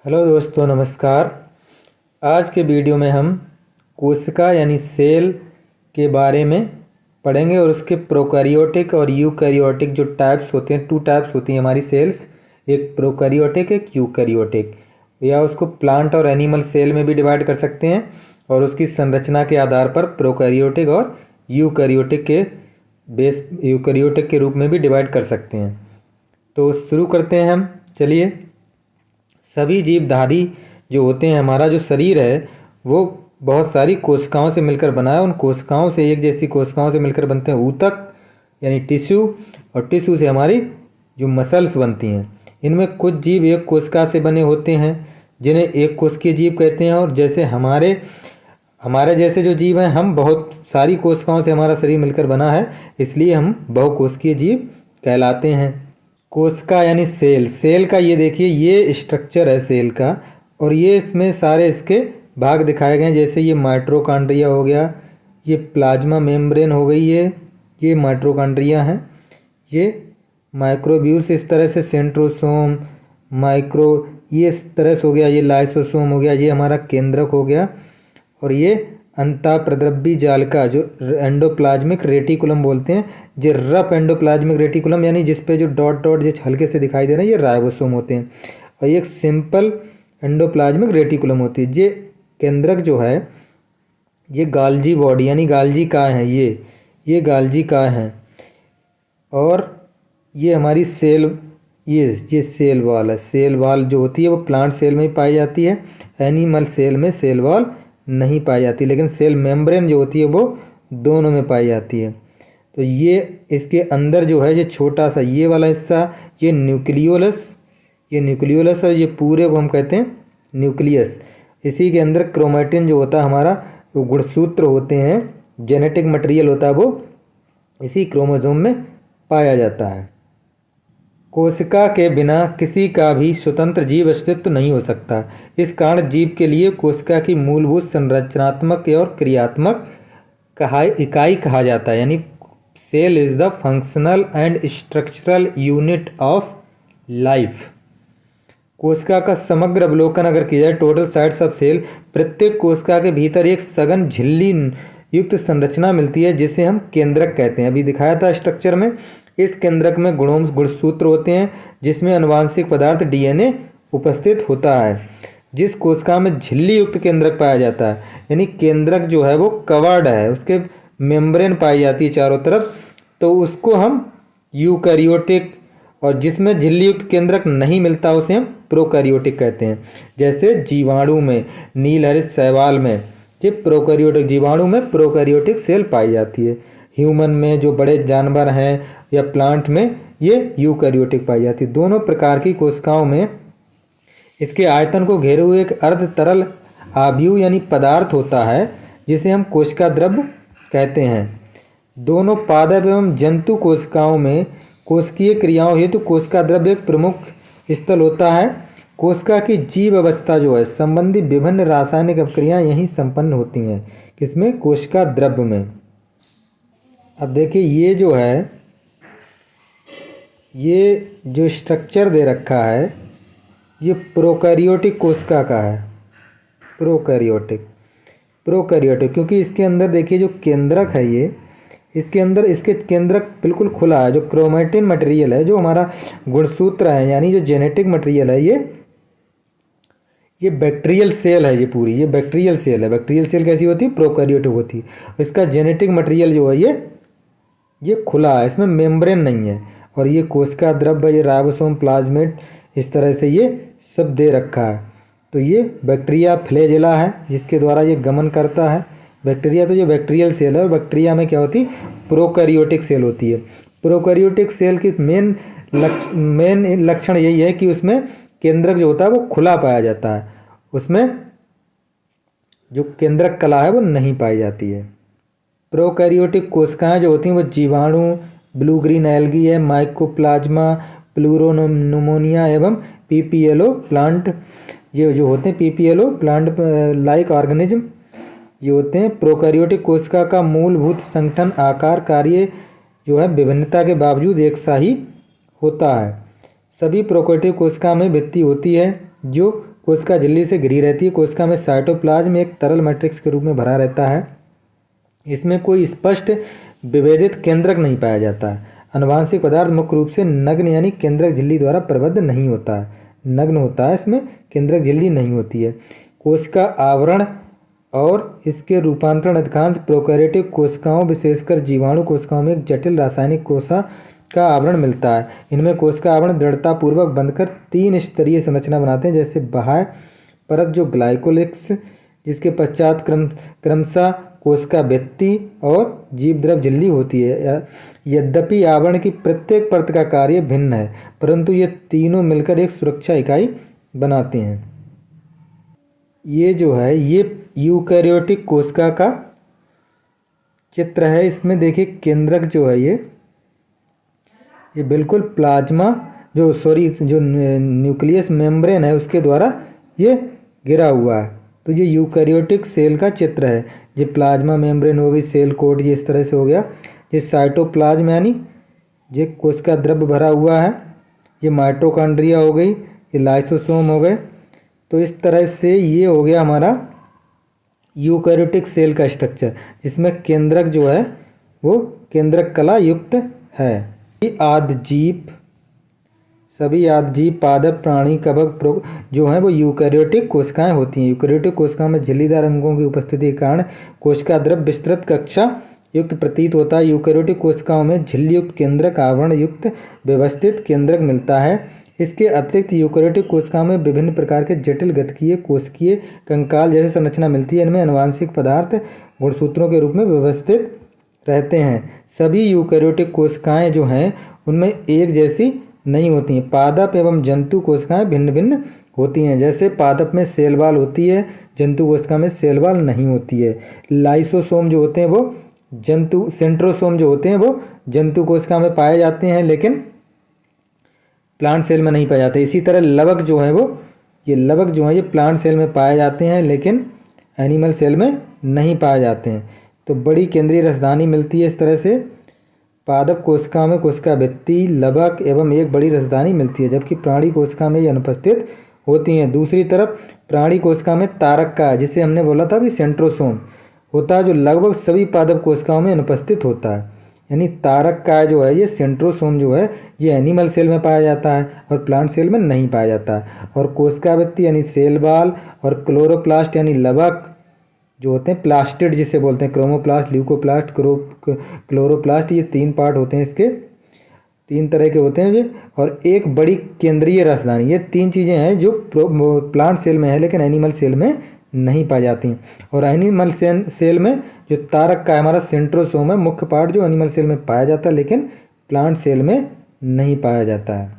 Hello दोस्तों, नमस्कार। आज के वीडियो में हम कोशिका यानी सेल के बारे में पढ़ेंगे और उसके प्रोकैरियोटिक और यूकैरियोटिक जो टाइप्स होते हैं। 2 टाइप्स होती हैं हमारी सेल्स, एक प्रोकैरियोटिक एक यूकैरियोटिक, या उसको प्लांट और एनिमल सेल में भी डिवाइड कर सकते हैं और उसकी संरचना के आधार पर प्रोकैरियोटिक और यूकैरियोटिक के रूप में भी डिवाइड कर सकते हैं। तो शुरू करते हैं हम। चलिए, सभी जीवधारी जो होते हैं, हमारा जो शरीर है वो बहुत सारी कोशिकाओं से मिलकर बना है। उन कोशिकाओं से, एक जैसी कोशिकाओं से मिलकर बनते हैं ऊतक यानी टिश्यू, और टिश्यू से हमारी जो मसल्स बनती हैं। इनमें कुछ जीव एक कोशिका से बने होते हैं जिन्हें एक कोशिकीय जीव कहते हैं, और जैसे हमारे जैसे जो जीव हैं, हम बहुत सारी कोशिकाओं से हमारा शरीर मिलकर बना है, इसलिए हम बहुकोशिकीय जीव कहलाते हैं। कोशिका यानी सेल का ये देखिए, ये स्ट्रक्चर है सेल का, और ये इसमें सारे इसके भाग दिखाए गए हैं। जैसे ये माइटोकॉन्ड्रिया हो गया, ये प्लाज्मा मेम्ब्रेन हो गई, ये माइटोकॉन्ड्रिया हैं, ये माइक्रोब्यूल्स इस तरह से, सेंट्रोसोम ये इस तरह से हो गया, ये लाइसोसोम हो गया, ये हमारा केंद्रक हो गया, और ये अंतःप्रद्रव्य जालिका जो एंडोप्लाज्मिक रेटिकुलम बोलते हैं, जो रफ एंडोप्लाज्मिक रेटिकुलम यानी जिस पे जो डॉट डॉट जो हल्के से दिखाई दे रहे हैं, ये राइबोसोम होते हैं, और एक सिंपल एंडोप्लाज्मिक रेटिकुलम होती है। ये केंद्रक जो है, ये गाल्जी बॉडी यानी गाल्जी काय है, ये गाल्जी काय है, और ये हमारी सेल, ये सेल वॉल है। सेल वॉल जो होती है वो प्लांट सेल में ही पाई जाती है, एनिमल सेल में सेल वॉल नहीं पाई जाती, लेकिन सेल मेम्ब्रेन जो होती है वो दोनों में पाई जाती है। तो ये इसके अंदर जो है, ये छोटा सा ये वाला हिस्सा, ये न्यूक्लियोलस है, ये पूरे को हम कहते हैं न्यूक्लियस। इसी के अंदर क्रोमैटिन जो होता है हमारा, वो गुणसूत्र होते हैं, जेनेटिक मटेरियल होता है, वो इसी क्रोमोसोम में पाया जाता है। कोशिका के बिना किसी का भी स्वतंत्र जीव अस्तित्व नहीं हो सकता। इस कारण जीव के लिए कोशिका की मूलभूत संरचनात्मक और क्रियात्मक इकाई कहा जाता है। यानी cell is the functional and structural unit of life. कोशिका का समग्र अवलोकन अगर किया जाए, टोटल साइट्स ऑफ सेल, प्रत्येक कोशिका के भीतर एक सघन झिल्ली युक्त संरचना मिलती है जिसे हम केंद्रक कहते हैं। अभी दिखाया था स्ट्रक्चर में। इस केंद्रक में गुणसूत्र होते हैं जिसमें अनुवांशिक पदार्थ डीएनए उपस्थित होता है। जिस कोशिका में झिल्ली युक्त केंद्रक पाया जाता है, यानी केंद्रक जो है वो कवर्ड है, उसके मेम्ब्रेन पाई जाती है चारों तरफ, तो उसको हम यूकैरियोटिक, और जिसमें झिल्ली युक्त केंद्रक नहीं मिलता उसे हम प्रोकैरियोटिक कहते हैं। जैसे जीवाणु में, नीलहरित शैवाल में ये प्रोकैरियोटिक, जीवाणु में प्रोकैरियोटिक सेल पाई जाती है। ह्यूमन में, जो बड़े जानवर हैं, या प्लांट में ये यूकैरियोटिक पाई जाती है। दोनों प्रकार की कोशिकाओं में इसके आयतन को घेरे हुए एक अर्ध तरल आव्यूह यानी पदार्थ होता है जिसे हम कोशिका द्रव्य कहते हैं। दोनों पादप एवं जंतु कोशिकाओं में कोशिकीय क्रियाओं हेतु कोशिका द्रव्य एक प्रमुख स्थल होता है। कोशिका की जीव अवस्था जो है संबंधी विभिन्न रासायनिक अभिक्रियाएं यहीं संपन्न होती हैं। किसमें? कोशिका द्रव्य में। अब देखिए, ये जो है, ये जो स्ट्रक्चर दे रखा है, ये प्रोकैरियोटिक कोशिका का है। प्रोकैरियोटिक क्योंकि इसके अंदर देखिए जो केंद्रक है, ये इसके अंदर, इसके केंद्रक बिल्कुल खुला है। जो क्रोमैटिन मटेरियल है, जो हमारा गुणसूत्र है, यानी जो जेनेटिक मटेरियल है, ये बैक्टीरियल सेल है। ये पूरी ये बैक्टीरियल सेल है। बैक्टीरियल सेल कैसी होती है? प्रोकैरियोटिक होती है। इसका जेनेटिक मटेरियल जो है ये खुला है, इसमें मेम्ब्रेन नहीं है। और ये कोशिका द्रव्य, ये राइबोसोम, प्लाज्मिड, इस तरह से ये सब दे रखा है। तो ये बैक्टीरिया फ्लैजेला है जिसके द्वारा ये गमन करता है। बैक्टीरिया, तो ये बैक्टीरियल सेल है, और बैक्टीरिया में क्या होती है? प्रोकैरियोटिक सेल होती है। प्रोकैरियोटिक सेल की मेन लक्षण यही है कि उसमें केंद्रक जो होता है वो खुला पाया जाता है, उसमें जो केंद्रक कला है वो नहीं पाई जाती है। प्रोकैरियोटिक कोशिकाएं जो होती हैं वो जीवाणु, ब्लू ग्रीन एल्गी है, माइकोप्लाज्मा, प्लूरोनमोनिया एवं पीपीएलओ प्लांट, ये जो होते हैं पीपीएलओ प्लांट लाइक ऑर्गेनिज्म, ये होते हैं। प्रोकैरियोटिक कोशिका का मूलभूत संगठन, आकार, कार्य जो है विभिन्नता के बावजूद एक सा ही होता है। सभी प्रोकैरियोटिक कोशिका में भित्ति होती है जो कोशिका झिल्ली से घिरी रहती है। कोशिका में साइटोप्लाज्म एक तरल मैट्रिक्स के रूप में भरा रहता है। इसमें कोई स्पष्ट विभेदित केंद्रक नहीं पाया जाता है। आनुवांशिक पदार्थ मुख्य रूप से नग्न यानी केंद्रक झिल्ली द्वारा प्रबद्ध नहीं होता है, नग्न होता है, इसमें केंद्रक झिल्ली नहीं होती है। कोशिका आवरण और इसके रूपांतरण अधिकांश प्रोकैरियोटिक कोशिकाओं विशेषकर जीवाणु कोशिकाओं में एक जटिल रासायनिक कोशिका का आवरण मिलता है। इनमें कोशिका आवरण दृढ़तापूर्वक बंधकर 3 स्तरीय संरचना बनाते हैं, जैसे बाह्य परत जो ग्लाइकोलिक्स, जिसके पश्चात क्रमशः कोशिका भित्ति और जीवद्रव झिल्ली होती है। यद्यपि आवरण की प्रत्येक परत का कार्य भिन्न है, परंतु ये तीनों मिलकर एक सुरक्षा इकाई बनाते हैं। ये जो है ये यूकैरियोटिक कोशिका का चित्र है। इसमें देखिए केंद्रक जो है ये बिल्कुल प्लाज्मा जो न्यूक्लियस मेम्ब्रेन है उसके द्वारा ये घिरा हुआ है। तो ये यूकैरियोटिक सेल का चित्र है। ये प्लाज्मा मेम्ब्रेन हो गई, सेल कोट ये इस तरह से हो गया। ये साइटोप्लाज्म यानी ये कोशिका द्रव्य भरा हुआ है। ये माइटोकॉन्ड्रिया हो गई, ये लाइसोसोम हो गए। तो इस तरह से ये हो गया हमारा यूकैरियोटिक सेल का स्ट्रक्चर, जिसमें केंद्रक जो है वो केंद्रक कला युक्त है। सभी आदजीव पादप प्राणी कवक जो हैं वो यूकैरियोटिक कोशिकाएं होती हैं। यूकैरियोटिक कोशिकाओं में झिल्लीदार अंगों की उपस्थिति के कारण कोशिका द्रव्य विस्तृत कक्षा युक्त प्रतीत होता है। यूकैरियोटिक कोशिकाओं में झिल्ली युक्त केंद्रक आवरण युक्त व्यवस्थित केंद्रक मिलता है। इसके अतिरिक्त यूकैरियोटिक कोशिकाओं में विभिन्न प्रकार के जटिल गतिकीय कोशिकीय कंकाल जैसी संरचना मिलती है। इनमें आनुवांशिक पदार्थ गुणसूत्रों के रूप में व्यवस्थित रहते हैं। सभी यूकैरियोटिक कोशिकाएं जो हैं उनमें एक जैसी नहीं होती हैं। पादप एवं जंतु कोशिकाएं भिन्न भिन्न होती हैं। जैसे पादप में सेल वॉल होती है, जंतु कोशिका में सेल वॉल नहीं होती है। लाइसोसोम जो होते हैं वो सेंट्रोसोम जो होते हैं वो जंतु कोशिका में पाए जाते हैं, लेकिन प्लांट सेल में नहीं पाए जाते। इसी तरह लवक जो है ये प्लांट सेल में पाए जाते हैं, लेकिन एनिमल सेल में नहीं पाए जाते हैं। तो बड़ी केंद्रीय रसदानी मिलती है। इस तरह से पादप कोशिकाओं में कोशिका भित्ति, लवक एवं एक बड़ी रसदानी मिलती है, जबकि प्राणी कोशिका में ये अनुपस्थित होती हैं। दूसरी तरफ प्राणी कोशिका में तारक का, जिसे हमने बोला था भी सेंट्रोसोम होता है, जो लगभग सभी पादप कोशिकाओं में अनुपस्थित होता है। यानी तारक का जो है ये सेंट्रोसोम जो है ये एनिमल सेल में पाया जाता है और प्लांट सेल में नहीं पाया जाता है। और कोशिका भित्ति यानी सेल वॉल और क्लोरोप्लास्ट यानी लवक जो होते हैं, प्लास्टिड जिसे बोलते हैं, क्रोमोप्लास्ट, ल्यूकोप्लास्ट, क्लोरोप्लास्ट, ये 3 पार्ट होते हैं। इसके 3 तरह के होते हैं ये। और एक बड़ी केंद्रीय रसदानी, ये 3 चीज़ें हैं जो प्लांट सेल में है लेकिन एनिमल सेल में नहीं पाई जाती। और एनिमल सेल में जो तारक का हमारा सेंट्रोसोम है, मुख्य पार्ट जो एनिमल सेल में पाया जाता है लेकिन प्लांट सेल में नहीं पाया जाता है।